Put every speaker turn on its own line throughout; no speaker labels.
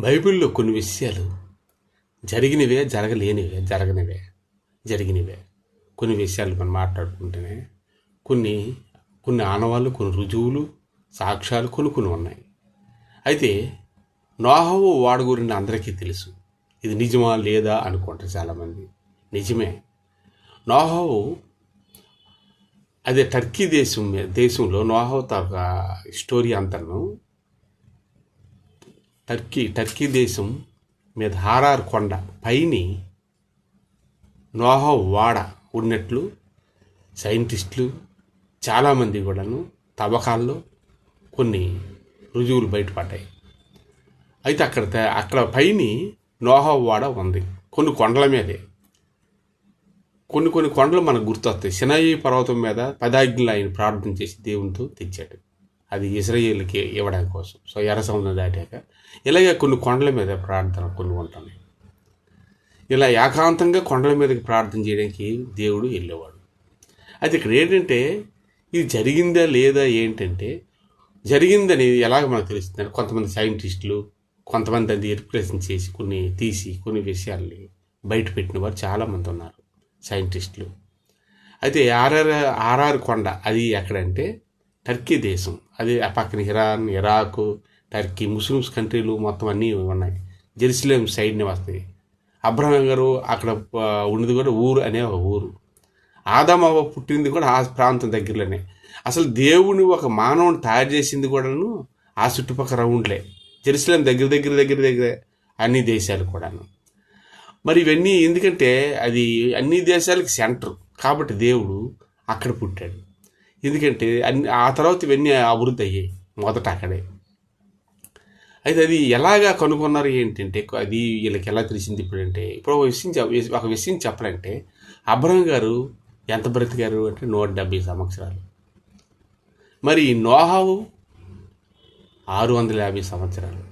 బైబిల్లో కొన్ని విషయాలు జరిగినవే, జరగనివే, జరిగినవే. కొన్ని విషయాలు మనం మాట్లాడుకుంటేనే కొన్ని కొన్ని ఆనవాళ్ళు, కొన్ని రుజువులు, సాక్ష్యాలు కొన్ని ఉన్నాయి. అయితే నోహవు వాడ గురించి అందరికీ తెలుసు. ఇది నిజమా లేదా అనుకుంటారు చాలామంది. నిజమే. నోహవు అదే టర్కీ దేశంలో నోహవు తాక స్టోరీ అంతను టర్కీ దేశం మీద హారార్ కొండ పైని నోహవు వాడ ఉన్నట్లు సైంటిస్టులు చాలామంది కూడాను తవ్వకాల్లో కొన్ని రుజువులు బయటపడ్డాయి. అయితే అక్కడ పైని నోహవు వాడ ఉంది, కొన్ని కొండల మీదే. కొన్ని కొండలు మనకు గుర్తొస్తాయి. సినాయి పర్వతం మీద 10 ఆజ్ఞలు ఆయన ప్రార్థన చేసి దేవునితో తెచ్చాడు. అది ఇశ్రాయేలుకి ఇవ్వడం కోసం. సో ఎర్ర సముద్రం దాటాక ఇలాగే కొన్ని కొండల మీద ప్రార్థన కొన్ని ఉంటాయి. ఇలా ఏకాంతంగా కొండల మీదకి ప్రార్థన చేయడానికి దేవుడు వెళ్ళేవాడు. అయితే ఇక్కడ ఏంటంటే ఇది జరిగిందా లేదా ఏంటంటే, జరిగిందని ఎలాగ మనకు తెలుస్తుందంటే కొంతమంది సైంటిస్టులు కొంతమంది అది రిప్రజెంట్ చేసి కొన్ని విషయాల్ని బయట పెట్టిన వారు చాలామంది ఉన్నారు సైంటిస్టులు. అయితే ఆర్ఆర్ కొండ అది ఎక్కడంటే టర్కీ దేశం. అది ఆ పక్కన ఇరాన్, ఇరాక్, టర్కీ, ముస్లిమ్స్ కంట్రీలు మొత్తం అన్నీ ఉన్నాయి. జెరూసలేం సైడ్ని వస్తాయి. అబ్రహాం గారు అక్కడ ఉన్నది కూడా అనే ఒక ఊరు. ఆదాం అవ్వ పుట్టింది కూడా ఆ ప్రాంతం దగ్గరలోనే. అసలు దేవుని ఒక మానవుని తయారు చేసింది కూడాను ఆ చుట్టుపక్కల రౌండ్లే. జెరూసలేం దగ్గర అన్ని దేశాలు కూడాను. మరి ఇవన్నీ ఎందుకంటే అది అన్ని దేశాలకి సెంటర్ కాబట్టి దేవుడు అక్కడ పుట్టాడు. ఎందుకంటే ఆ తర్వాత ఇవన్నీ అభివృద్ధి అయ్యాయి మొదట అక్కడే. అయితే అది ఎలాగా కనుగొన్నారు ఏంటంటే అది వీళ్ళకి ఎలా తెలిసింది ఇప్పుడు ఒక విషయం చెప్పాలంటే అబ్రహాం గారు ఎంత బ్రతికారు అంటే 170 సంవత్సరాలు. మరి నోహవు 650 సంవత్సరాలు.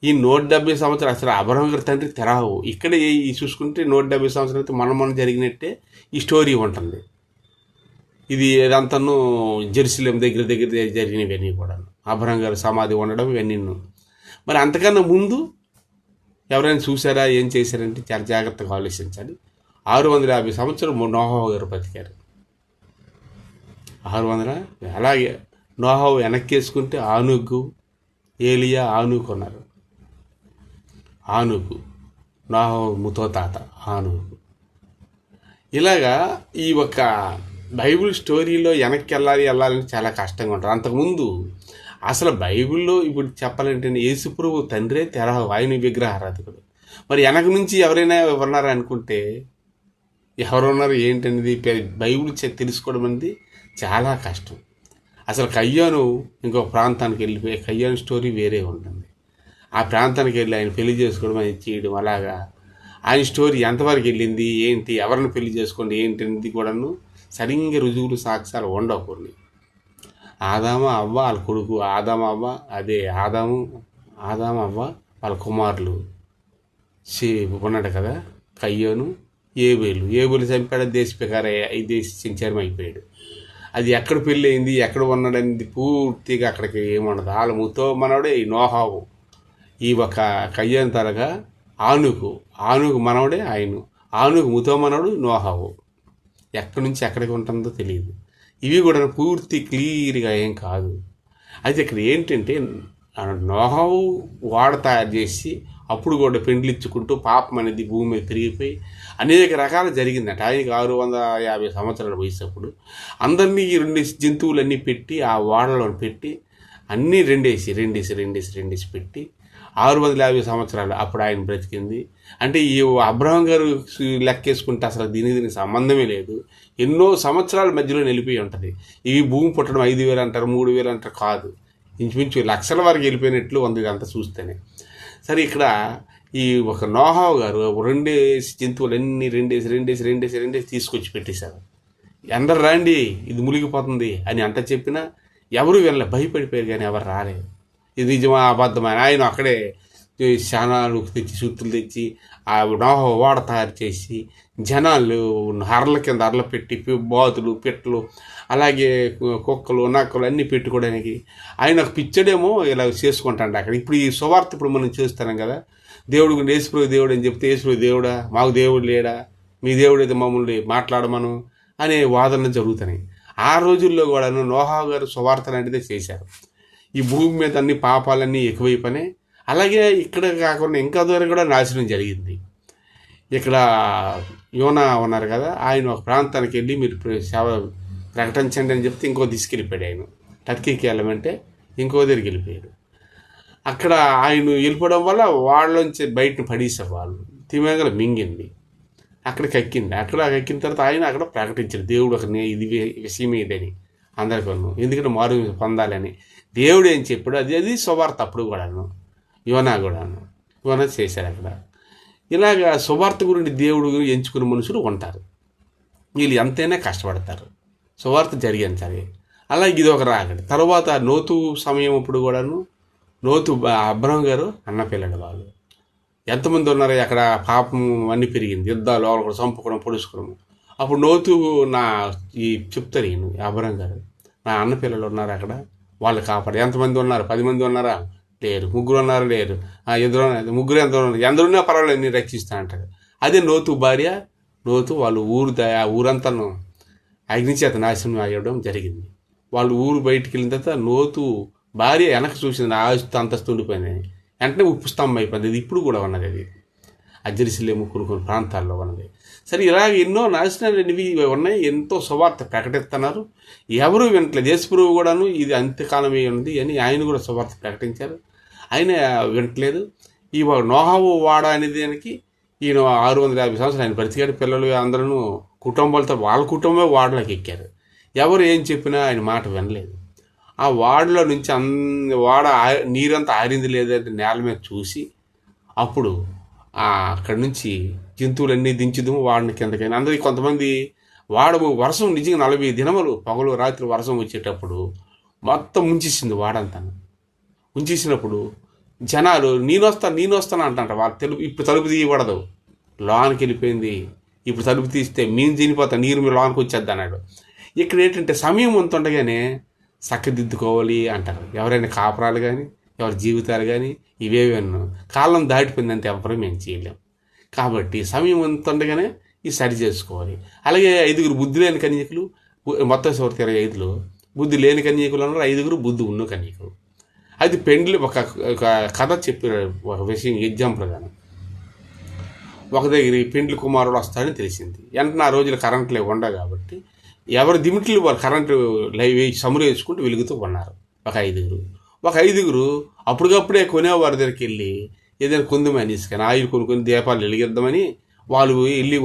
ఈ 170 సంవత్సరాలు అసలు అబ్రహాం గారి తండ్రి తెరావు. ఇక్కడే చూసుకుంటే 170 సంవత్సరాలు అయితే మనం జరిగినట్టే ఈ స్టోరీ ఉంటుంది. ఇది ఏదంతాను జెరూసలేం దగ్గర జరిగినవన్నీ కూడా అబ్రహాం గారు సమాధి ఉండడం ఇవన్నీ. మరి అంతకన్నా ముందు ఎవరైనా చూసారా, ఏం చేశారంటే చాలా జాగ్రత్తగా ఆలోచించాలి. 650 సంవత్సరాలు నోహవు గారు బతికారు. 600. అలాగే నోహవు వెనక్కి వేసుకుంటే ఆనుగు, ఏలియా, ఆనుకు ఉన్నారు. ఆనుకు నోహవు ముతో తాత ఆనుకు. ఇలాగా ఈ ఒక బైబిల్ స్టోరీలో వెనక్కి వెళ్ళాలని చాలా కష్టంగా ఉంటారు. అంతకుముందు అసలు బైబిల్లో ఇప్పుడు చెప్పాలంటే యేసుప్రభు తండ్రే తెరావు, ఆయన విగ్రహారాధకుడు. మరి వెనక నుంచి ఎవరైనా ఉన్నారా అనుకుంటే ఎవరున్నారు ఏంటనేది బైబిల్ తెలుసుకోవడం అనేది చాలా కష్టం. అసలు కయ్యాను ఇంకో ప్రాంతానికి వెళ్ళిపోయి కయ్యాను స్టోరీ వేరే ఉంటుంది. ఆ ప్రాంతానికి వెళ్ళి ఆయన పెళ్లి చేసుకోవడం, ఆయన చేయడం, అలాగా ఆయన స్టోరీ ఎంతవరకు వెళ్ళింది ఏంటి, ఎవరిని పెళ్లి చేసుకోండి ఏంటి అనేది కూడాను సరిగ్గా రుజువులు సాక్ష్యాలు ఉండవు కొన్ని. ఆదాము అవ్వ వాళ్ళ కొడుకు, ఆదాము అవ్వ వాళ్ళ కుమారులు ఉన్నాడు కదా కయ్యోను, ఏబేలు చంపాడు, దేశం అయిపోయాడు. అది ఎక్కడ పెళ్ళి అయింది, ఎక్కడ ఉన్నాడు అనేది పూర్తిగా అక్కడికి ఏముండదు. వాళ్ళ ముతో మనవడే ఈ నోహవు. ఈ ఒక కయ్యోను తరగా ఆనుకు మనవడే ఆయన. ఆనుకు ముతో మనవడు నోహవు. ఎక్కడి నుంచి ఎక్కడికి ఉంటుందో తెలియదు. ఇవి కూడా పూర్తి క్లియర్గా ఏం కాదు. అయితే ఇక్కడ ఏంటంటే నోహవు వాడ తయారు చేసి అప్పుడు కూడా పెండ్లిచ్చుకుంటూ పాపం అనేది భూమి మీద పెరిగిపోయి అనేక రకాలు జరిగిందట. ఆయనకి 650 సంవత్సరాలు వయసప్పుడు అందరినీ 2 జంతువులన్నీ పెట్టి ఆ వాడలో పెట్టి అన్నీ రెండేసి పెట్టి 650 సంవత్సరాలు అప్పుడు ఆయన బ్రతికింది. అంటే ఈ అబ్రహాం గారు లెక్కేసుకుంటే అసలు దీనికి సంబంధమే లేదు. ఎన్నో సంవత్సరాల మధ్యలో వెళ్ళిపోయి ఉంటుంది. ఇవి భూమి పుట్టడం 5,000 అంటారు, 3,000 అంటారు, కాదు ఇంచుమించు లక్షల వరకు వెళ్ళిపోయినట్లు ఉంది ఇదంతా చూస్తేనే. సరే ఇక్కడ ఈ ఒక నోహవు గారు 2 జంతువులన్నీ రెండేసి తీసుకొచ్చి పెట్టేశారు. అందరు రండి ఇది మునిగిపోతుంది అని అంట చెప్పినా ఎవరు వెళ్ళ భయపడిపోయారు, కానీ ఎవరు రాలేదు. ఇది నిజమా అబద్ధమా ఆయన అక్కడే శానాలు తెచ్చి సుత్తులు తెచ్చి ఆ నోహ ఓడ తయారు చేసి జనాలు హర్ల కింద హర్ల పెట్టి బాతులు పిట్టలు అలాగే కుక్కలు నక్కలు అన్నీ పెట్టుకోవడానికి ఆయన ఒక పిచ్చడేమో ఇలా చేసుకుంటాడు అక్కడ. ఇప్పుడు ఈ సువార్త ఇప్పుడు మనం చేస్తున్నాం కదా, దేవుడు యేసుప్రభు దేవుడు అని చెప్తే యేసుప్రభు దేవుడా, మాకు దేవుడు లేడా, మీ దేవుడు అయితే మమ్మల్ని మాట్లాడమను అనే వాదనలు జరుగుతున్నాయి. ఆ రోజుల్లో కూడాను నోహా గారు సువార్త లాంటిదే చేశారు. ఈ భూమి మీద అన్ని పాపాలన్నీ ఎక్కువైపోయినాయి. అలాగే ఇక్కడ కాకుండా ఇంకా దూరం కూడా నాశనం జరిగింది. ఇక్కడ యోనా ఉన్నారు కదా, ఆయన ఒక ప్రాంతానికి వెళ్ళి మీరు సేవ ప్రకటించండి అని చెప్తే ఇంకో తీసుకెళ్ళిపోయాడు. ఆయన టర్కీకి వెళ్ళమంటే ఇంకో దగ్గరికి వెళ్ళిపోయాడు. అక్కడ ఆయన వెళ్ళిపోవడం వల్ల వాళ్ళలోంచి బయటను పడేసారు. వాళ్ళు తిమేగలు మింగింది, అక్కడికి ఎక్కింది. అక్కడ ఎక్కిన తర్వాత ఆయన అక్కడ ప్రకటించాడు దేవుడు ఒక ఇది విషయం ఇదని అందరికీ, ఎందుకంటే మారు పొందాలని దేవుడు ఏం చెప్పాడు అది సువార్త. అప్పుడు కూడాను యోనా చేశారు అక్కడ. ఇలాగా సువార్త గురించి దేవుడు ఎంచుకున్న మనుషులు ఉంటారు. వీళ్ళు ఎంతైనా కష్టపడతారు సువార్త జరిగించాలి. అలాగే ఇది ఒక రాగడి. తర్వాత నోతు సమయం అప్పుడు కూడాను నోతు అబ్రహం గారు అన్న పిల్లడు. వాళ్ళు ఎంతమంది ఉన్నారు అక్కడ, పాపం అన్నీ పెరిగింది, యుద్ధాలు ఒకరు చంపుకోవడం పొడుచుకోవడం. అప్పుడు నోతు చెప్తారు ఈయన అబ్రహం గారు, నా అన్న పిల్లలు ఉన్నారు అక్కడ, వాళ్ళు కాపాడు. ఎంతమంది ఉన్నారు, 10 మంది ఉన్నారా, లేరు. 3 ఉన్నారు, లేరు. 3 ఎందరున్నా పర్వాలేదు నేను రక్షిస్తా అంటారు. అదే నోతు భార్య నోతు వాళ్ళు ఊరంతా అగ్నిచేత నాశనం అయ్యడం జరిగింది. వాళ్ళు ఊరు బయటికి వెళ్ళిన తర్వాత నోతు భార్య వెనక చూసింది, ఆస్తి అంతస్తు ఉండిపోయింది. వెంటనే ఉప్పు స్తంభం అయిపోయింది. ఇది ఇప్పుడు కూడా ఉన్నది. అది అజ్జరిసిలేము కొన్ని ప్రాంతాల్లో ఉన్నది. సరే, ఇలాగ ఎన్నో నాశనాలు అనేవి ఉన్నాయి. ఎంతో సువార్త ప్రకటిస్తున్నారు, ఎవరు వినట్లేదు. యేసుప్రభువు కూడాను ఇది అంత్యకాలమే ఉంది అని ఆయన కూడా సువార్త ప్రకటించారు, ఆయన వినట్లేదు. ఈ నోహావు వాడ అనే దానికి ఈయన 650 సంవత్సరాలు ఆయన బ్రతికాడు. పిల్లలు అందరూ కుటుంబాలతో వాళ్ళ కుటుంబమే వాడలోకి ఎక్కారు. ఎవరు ఏం చెప్పినా ఆయన మాట వినలేదు. ఆ వాడలో నుంచి వాడ నీరంతా ఆరింది లేదంటే నేల మీద చూసి అప్పుడు అక్కడి నుంచి జంతువులన్నీ దించుదాము వాడిని కిందకైనా. అందరికీ కొంతమంది వర్షం నిజంగా 40 దినములు పగలు రాత్రి వర్షం వచ్చేటప్పుడు మొత్తం ముంచేసింది వాడంతా. ఉంచేసినప్పుడు జనాలు నేనొస్తాను అంటారు. వాళ్ళు ఇప్పుడు తలుపు తీయబడదు, లోనికి వెళ్ళిపోయింది. ఇప్పుడు తలుపు తీస్తే మేము తినిపోతాం, నీరు మీరు లోనికి వచ్చేద్ది అన్నాడు. ఇక్కడ ఏంటంటే సమయం ఉంటుండగానే చక్కదిద్దుకోవాలి అంటారు. ఎవరైనా కాపురాలు కానీ ఎవరి జీవితాలు కానీ ఇవేవన్నో కాలం దాటిపోయిందంటే ఎవరు మేము చేయలేం. కాబట్టి సమయం ఉంటుండగానే ఇది సరి చేసుకోవాలి. అలాగే 5 బుద్ధి లేని కన్యకులు, మొత్తం 25లో బుద్ధి లేని కన్యకులు అన్నారు, 5 బుద్ధి ఉన్న కన్యకులు. అది పెండ్లి ఒక కథ చెప్పారు, ఒక విషయం ఎగ్జాంపుల్ గాను. ఒక దగ్గర పెండ్లి కుమారుడు వస్తాడని తెలిసింది. వెంటనే ఆ రోజులు కరెంట్లు ఉండవు కాబట్టి ఎవరు దిమిట్లు వాళ్ళు కరెంటు సమురు వేసుకుంటూ వెలుగుతూ ఉన్నారు. ఒక 5 అప్పటికప్పుడే కొనేవారి దగ్గరికి వెళ్ళి ఏదైనా కొందామని తీసుకొని ఆయిల్ కొనుక్కొని దీపాలు వెలిగిద్దామని వాళ్ళు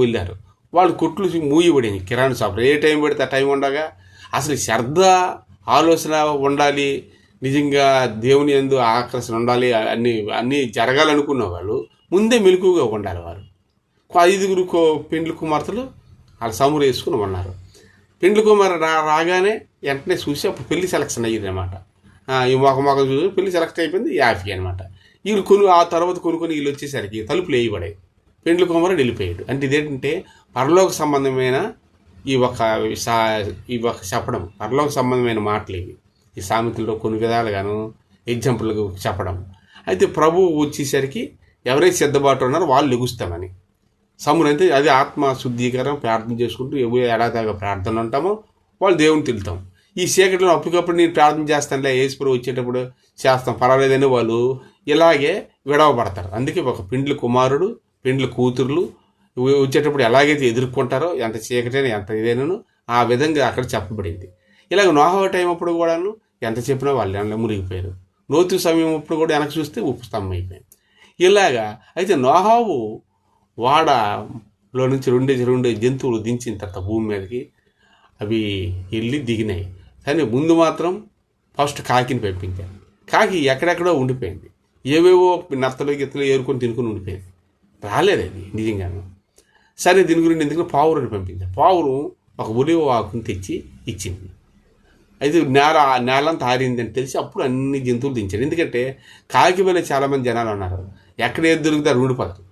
వెళ్ళారు. వాళ్ళు కొట్లు మూయబడింది, కిరాణా షాపులు. ఏ టైం పెడితే ఆ టైం ఉండగా అసలు శ్రద్ధ ఆలోచన ఉండాలి, నిజంగా దేవుని యందు ఆకర్షణ ఉండాలి, అన్నీ జరగాలనుకున్న వాళ్ళు ముందే మెలకుగా ఉండాలి. వారు 5 పెండ్లి కుమార్తెలు వాళ్ళు సమురు వేసుకుని ఉన్నారు. పెండ్లి కుమారు రాగానే వెంటనే చూసి అప్పుడు పెళ్లి సెలక్షన్ అయ్యింది అనమాట. ఈ మొక్క చూసి పెళ్లి సెలెక్ట్ అయిపోయింది 50 అనమాట. వీళ్ళు ఆ తర్వాత కొనుక్కొని వీళ్ళు వచ్చేసరికి తలుపులు వేయబడాయి. పెండ్లి కుమారుడు వెళ్ళిపోయాడు. అంటే ఇదేంటంటే పరలోక సంబంధమైన ఈ ఒక చెప్పడం, పరలోక సంబంధమైన మాటలు ఇవి. ఈ సామెతల్లో కొన్ని విధాలుగాను ఎగ్జాంపుల్గా చెప్పడం. అయితే ప్రభువు వచ్చేసరికి ఎవరైతే సిద్ధబాటు ఉన్నారో వాళ్ళు లెగుస్తామని సమురు అంటే అది ఆత్మ శుద్ధీకరణ ప్రార్థన చేసుకుంటూ ఎడాదాగా ప్రార్థన ఉంటామో వాళ్ళు దేవుని తెలుతాం. ఈ చీకటిలో అప్పటికప్పుడు నేను ప్రార్థన చేస్తానులే, యేసుప్రభువు వచ్చేటప్పుడు చేస్తాం పర్వాలేదని వాళ్ళు ఇలాగే విడవబడతారు. అందుకే ఒక పెండ్లి కుమారుడు పెండ్లి కూతుర్లు వచ్చేటప్పుడు ఎలాగైతే ఎదుర్కొంటారో, ఎంత చీకటైనా ఎంత ఇదైనాను ఆ విధంగా అక్కడ చెప్పబడింది. ఇలాగ నోహవ టైం అప్పుడు కూడాను ఎంత చెప్పినా వాళ్ళు ఎండ మునిగిపోయారు. లోతు సమయం అప్పుడు కూడా వెనక్కి చూస్తే ఉప్పు స్తంభం అయిపోయింది. ఇలాగా అయితే నోహావు వాడలో నుంచి రెండే జంతువులు దించిన తర్వాత భూమి మీదకి అవి వెళ్ళి దిగినాయి. కానీ ముందు మాత్రం ఫస్ట్ కాకిని పంపించారు. కాకి ఎక్కడెక్కడో ఉండిపోయింది, ఏవేవో నత్తలు గిత్తలు ఏరుకొని తినుకొని ఉండిపోయింది, రాలేదు అది నిజంగాను. సరే దీని గురించి ఎందుకంటే పావురుని పంపించారు. పావురు ఒక ఉలివ ఆకుని తెచ్చి ఇచ్చింది. అయితే నేలంతా ఆరిందని తెలిసి అప్పుడు అన్ని జంతువులు దించాడు. ఎందుకంటే కాకి వల్ల చాలామంది జనాలు ఉన్నారు, ఎక్కడ ఏది దొరికితే ఊడిపోతారు,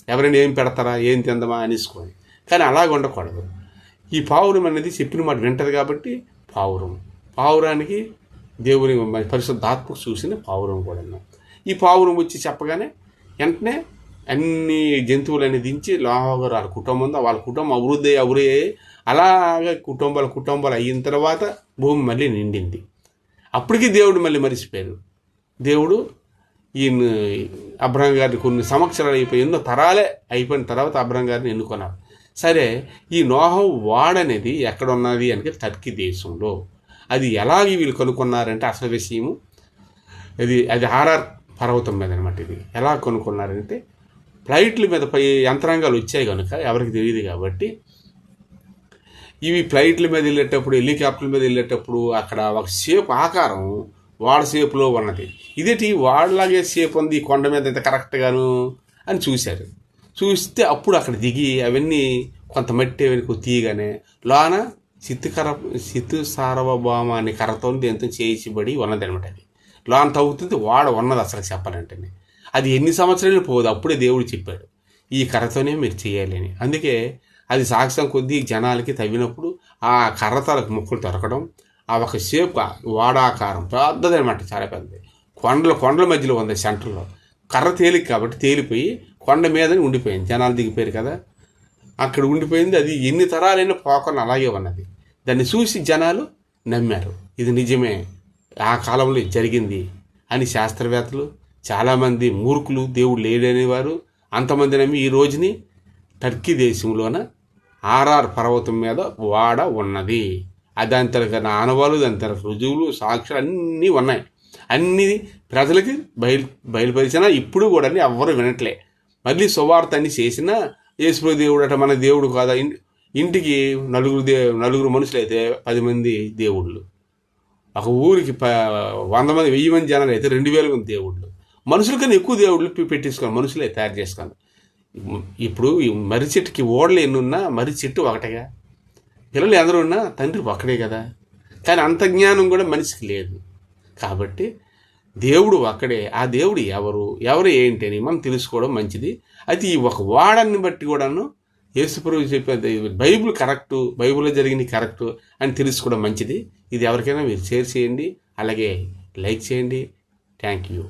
ఎవరైనా ఏం పెడతారా ఏం తిందమా అనేసుకొని. కానీ అలాగ ఉండకూడదు. ఈ పావురం అనేది చెప్పిన మాట వింటది కాబట్టి పావురానికి దేవుని పరిశుద్ధాత్మకు చూసిన పావురం కూడా. ఈ పావురం వచ్చి చెప్పగానే వెంటనే అన్ని జంతువులని దించి లాగా వాళ్ళ కుటుంబం అభివృద్ధి అలాగే కుటుంబాలు అయిన తర్వాత భూమి మళ్ళీ నిండింది. అప్పటికి దేవుడు మళ్ళీ మరిచిపోయారు. దేవుడు ఈయన అబ్రహాం గారిని కొన్ని సంవత్సరాలు అయిపోయి ఎన్నో తరాలే అయిపోయిన తర్వాత అబ్రహాం గారిని ఎన్నుకున్నారు. సరే, ఈ నోహం వాడనేది ఎక్కడ ఉన్నది అంటే టర్కీ దేశంలో. అది ఎలాగే వీళ్ళు కనుక్కున్నారంటే అసలు విషయము అది ఆర్ఆర్ పర్వతం మీద అనమాట. ఇది ఎలా కనుక్కున్నారంటే ఫ్లైట్ల మీద యంత్రాంగాలు వచ్చాయి కనుక ఎవరికి తెలియదు కాబట్టి ఇవి ఫ్లైట్ల మీద వెళ్ళేటప్పుడు హెలికాప్టర్ల మీద వెళ్ళేటప్పుడు అక్కడ ఒక షేప్ ఆకారం వాడ షేప్లో ఉన్నది. ఇదేంటి వాడలాగే షేప్ ఉంది ఈ కొండ మీద ఇంత కరెక్ట్గాను అని చూశారు. చూస్తే అప్పుడు అక్కడ దిగి అవన్నీ కొంత మట్టి అవన్నీ తీయగానే లోన సిత్తు సార్వభౌమ అనే కర్రతో దేంతో చేయించబడి ఉన్నది అనమాట. అది లోన తవ్వుతుంది వాడ ఉన్నది అసలు చెప్పాలంటే. అది ఎన్ని సంవత్సరాలు పోదు, అప్పుడే దేవుడు చెప్పాడు ఈ కర్రతోనే మీరు చేయాలి అని. అందుకే అది సాక్ష్యం కొద్దీ జనాలకి తవ్వినప్పుడు ఆ కర్రతలకు ముక్కలు దొరకడం, ఆ ఒక షేప్ వాడాకారం పెద్దది అనమాట, చాలా పెద్దది. కొండల మధ్యలో ఉంది సెంటర్లో. కర్ర తేలిక కాబట్టి తేలిపోయి కొండ మీదని ఉండిపోయింది. జనాలు దిగిపోయారు కదా, అక్కడ ఉండిపోయింది. అది ఎన్ని తరాలైనా పోకుండా అలాగే ఉన్నది. దాన్ని చూసి జనాలు నమ్మారు, ఇది నిజమే ఆ కాలంలో జరిగింది అని. శాస్త్రవేత్తలు చాలామంది మూర్ఖులు దేవుడు లేడనేవారు అంతమంది నమ్మి ఈ రోజుని టర్కీ దేశంలోన ఆర్ఆర్ పర్వతం మీద వాడ ఉన్నది. దాని తరగ ఆనవాళ్ళు, దాని తరగ రుజువులు, సాక్ష్యాలు అన్నీ ఉన్నాయి. అన్నీ ప్రజలకి బయలుపరిచినా ఇప్పుడు కూడా ఎవ్వరు వినట్లే. మళ్ళీ సువార్త అన్ని చేసినా యేసు దేవుడు అట మన దేవుడు కాదా. ఇంటికి నలుగురు మనుషులు అయితే 10 మంది దేవుళ్ళు. ఒక ఊరికి 100 మంది 1000 మంది జనాలు అయితే 2000 మంది దేవుళ్ళు. మనుషుల కన్నా ఎక్కువ దేవుళ్ళు పెట్టేసుకోండి, మనుషులే తయారు చేసుకోండి. ఇప్పుడు ఈ మర్రి చెట్టుకి ఓడలు ఎన్నున్నా మర్రి చెట్టు ఒకటేగా, పిల్లలు ఎందరూ ఉన్నా తండ్రి ఒక్కడే కదా. కానీ అంత జ్ఞానం కూడా మనిషికి లేదు. కాబట్టి దేవుడు ఒక్కడే. ఆ దేవుడు ఎవరు ఏంటి అని మనం తెలుసుకోవడం మంచిది. అయితే ఈ ఒక వాడని బట్టి కూడాను యేసుప్రభు చెప్పేది బైబిల్ కరెక్టు, బైబిల్లో జరిగింది కరెక్టు అని తెలుసుకోవడం మంచిది. ఇది ఎవరికైనా మీరు షేర్ చేయండి, అలాగే లైక్ చేయండి. Thank you.